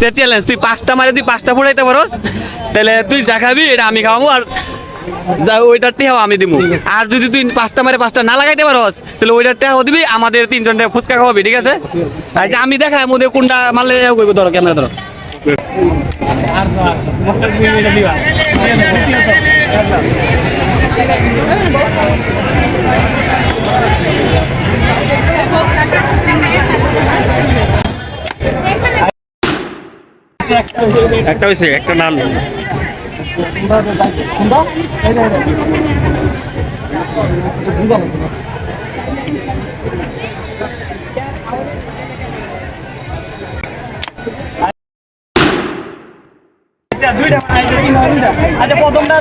Challenge, তুই 5টা মারে তুই 5টা ফুটাইতে পারোস, তাহলে তুই যা খাবি এটা আমি খাওয়াবো, আর ওইটার টেহাও আমি দিব। আর যদি তুই 5টা মারে 5টা না লাগাইতে পারোস, তাহলে ওইটার টেহাও দিবি, আমাদের 3 জনটা ফুচকা খাওয়াবি, ঠিক আছে? আচ্ছা আমি দেখাই মধ্যে কোনটা মারলে কইব, ধরো ক্যামেরা ধরো। একটা হয়েছে, একটা নাম আচ্ছা প্রথমটা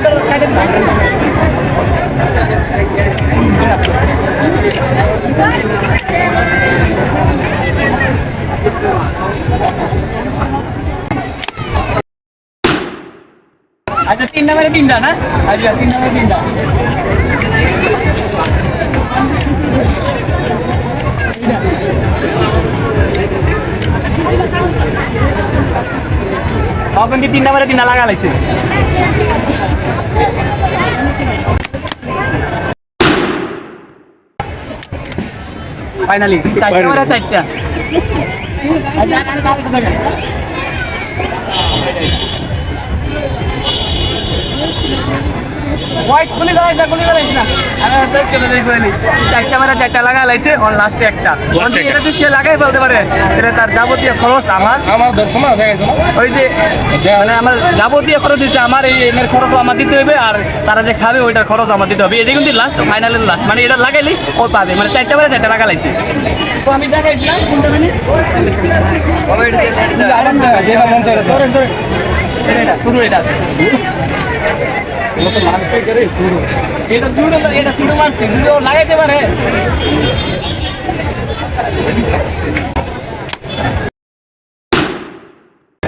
আচ্ছা 3 নাম্বারে 3টা না? আচ্ছা 3 নাম্বারে 3টা। আপনি কি 3 নাম্বারে 3টা লাগা লাইছে? ফাইনালি 4টা নাম্বারে 4টা। হোয়াইট গুলি দাঁড়াইছে না, আমি সাইড করে দেই কইলি 4টা মারা 4টা লাগা লাইছে, অন লাস্টে একটা। এটা তো সে লাগাই বলতে পারে, এটা তার যাবতীয় খরচ আমার 10 না দেখাইছো না, ওই যে মানে আমার যাবতীয় খরচ দিতে, আমার এই এর খরচ আমার দিতে হবে, আর তারা যে খাবে ওইটার খরচ আমার দিতে হবে। এটা কিন্তু লাস্ট, ফাইনালি লাস্ট, মানে এটা লাগাইলি ও পাবে, মানে 4টা মারা 4টা লাগা লাইছে। তো আমি দেখাই দিলাম কোনটা মানে আরাম দেখা যেটা মন চায় ধরে ধরে এটা শুরু, এটা এটা তো লাগবে করে শুরু, এটা জুড়ে তো, এটা শুরু মারছে, জুড়ে লাগাইতে পারে।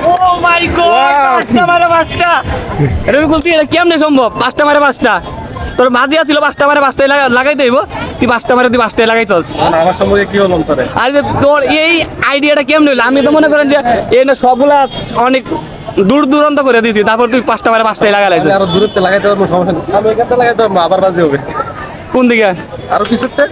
ও মাই গড, 5টা মারে 5টা। এটা বলছি এটা কেমনে সম্ভব? 5টা মারে 5টা, তোর মাঝে আছিল 5টা মারে 5টাই লাগাইতে হইব, তুই 5টা মারে তুই 5টাই লাগাইছস। আমার সম্পর্কে কি হলো তোরে? আরে তোর এই আইডিয়াটা কেমনে হলো? আমি তো মনে করেন যে এই না সবগুলা অনেক দূর দূরান্ত করে দিয়েছি, তারপর তুই 5টা মারে 5টাই লাগাইছিস। আরো দূরত্বে লাগাইতে পারবো, সমস্যা নেই, আমি এখানটা লাগাইতে পারবো, আবার বাজে হবে। কোন দিকে? আরো পিছতে